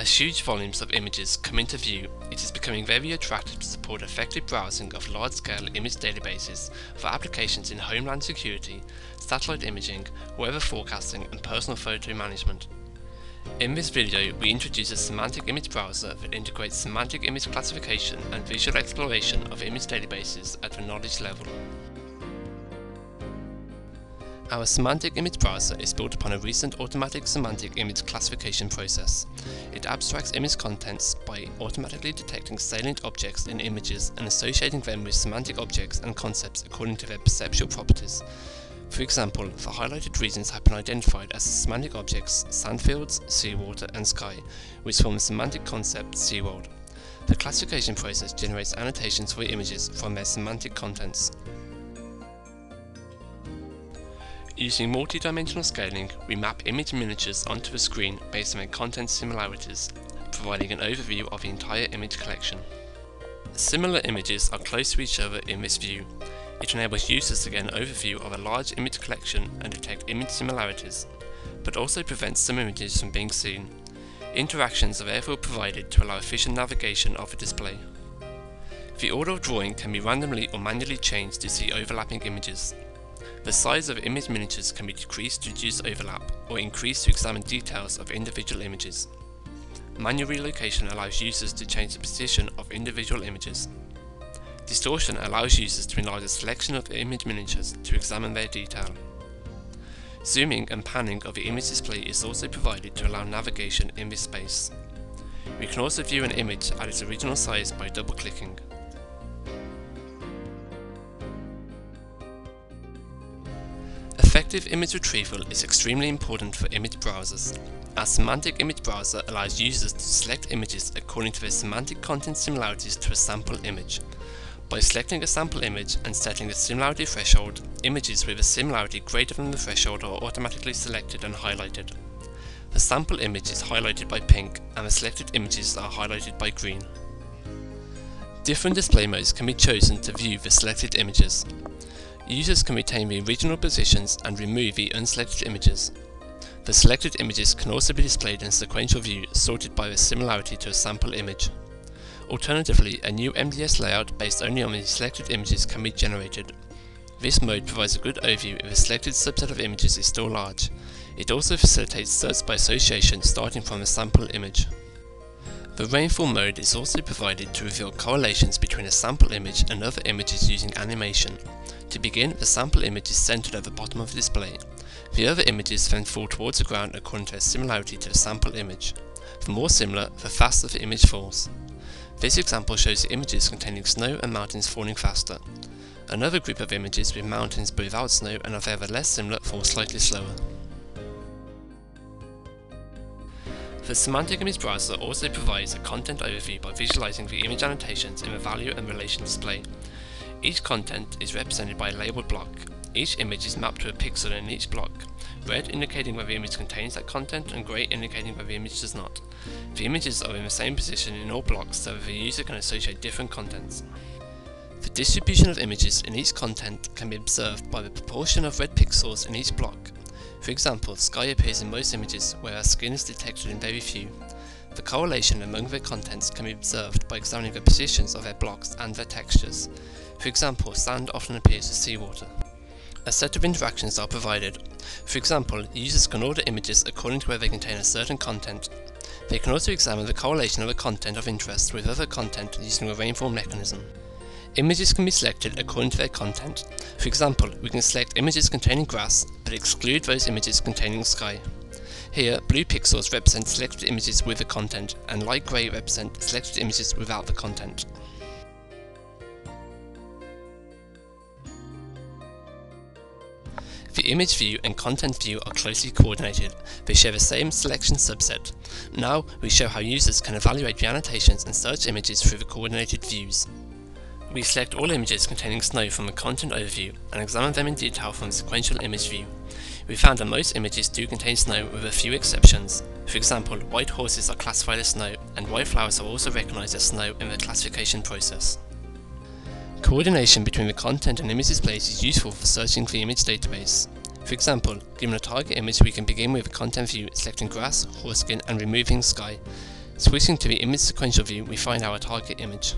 As huge volumes of images come into view, it is becoming very attractive to support effective browsing of large-scale image databases for applications in homeland security, satellite imaging, weather forecasting and personal photo management. In this video, we introduce a semantic image browser that integrates semantic image classification and visual exploration of image databases at the knowledge level. Our semantic image browser is built upon a recent automatic semantic image classification process. It abstracts image contents by automatically detecting salient objects in images and associating them with semantic objects and concepts according to their perceptual properties. For example, the highlighted regions have been identified as semantic objects sandfields, seawater and sky, which form the semantic concept SeaWorld. The classification process generates annotations for images from their semantic contents. Using multi-dimensional scaling, we map image miniatures onto the screen based on their content similarities, providing an overview of the entire image collection. Similar images are close to each other in this view. It enables users to get an overview of a large image collection and detect image similarities, but also prevents some images from being seen. Interactions are therefore provided to allow efficient navigation of the display. The order of drawing can be randomly or manually changed to see overlapping images. The size of image miniatures can be decreased to reduce overlap, or increased to examine details of individual images. Manual relocation allows users to change the position of individual images. Distortion allows users to enlarge a selection of image miniatures to examine their detail. Zooming and panning of the image display is also provided to allow navigation in this space. We can also view an image at its original size by double-clicking. Effective image retrieval is extremely important for image browsers. Our semantic image browser allows users to select images according to their semantic content similarities to a sample image. By selecting a sample image and setting the similarity threshold, images with a similarity greater than the threshold are automatically selected and highlighted. The sample image is highlighted by pink and the selected images are highlighted by green. Different display modes can be chosen to view the selected images. Users can retain the original positions and remove the unselected images. The selected images can also be displayed in a sequential view sorted by their similarity to a sample image. Alternatively, a new MDS layout based only on the selected images can be generated. This mode provides a good overview if a selected subset of images is still large. It also facilitates search by association starting from a sample image. The rainfall mode is also provided to reveal correlations between a sample image and other images using animation. To begin, the sample image is centered at the bottom of the display. The other images then fall towards the ground according to their similarity to the sample image. The more similar, the faster the image falls. This example shows the images containing snow and mountains falling faster. Another group of images with mountains but without snow and are therefore less similar fall slightly slower. The semantic image browser also provides a content overview by visualizing the image annotations in the value and relation display. Each content is represented by a labeled block. Each image is mapped to a pixel in each block, red indicating whether the image contains that content and grey indicating whether the image does not. The images are in the same position in all blocks so that the user can associate different contents. The distribution of images in each content can be observed by the proportion of red pixels in each block. For example, sky appears in most images whereas skin is detected in very few. The correlation among their contents can be observed by examining the positions of their blocks and their textures. For example, sand often appears as seawater. A set of interactions are provided. For example, users can order images according to whether they contain a certain content. They can also examine the correlation of a content of interest with other content using a rainfall mechanism. Images can be selected according to their content. For example, we can select images containing grass, but exclude those images containing sky. Here, blue pixels represent selected images with the content, and light grey represent selected images without the content. The image view and content view are closely coordinated. They share the same selection subset. Now, we show how users can evaluate the annotations and search images through the coordinated views. We select all images containing snow from the content overview and examine them in detail from the sequential image view. We found that most images do contain snow with a few exceptions. For example, white horses are classified as snow, and white flowers are also recognized as snow in the classification process. Coordination between the content and image displays is useful for searching the image database. For example, given a target image, we can begin with the content view, selecting grass, horse skin, and removing sky. Switching to the image sequential view, we find our target image.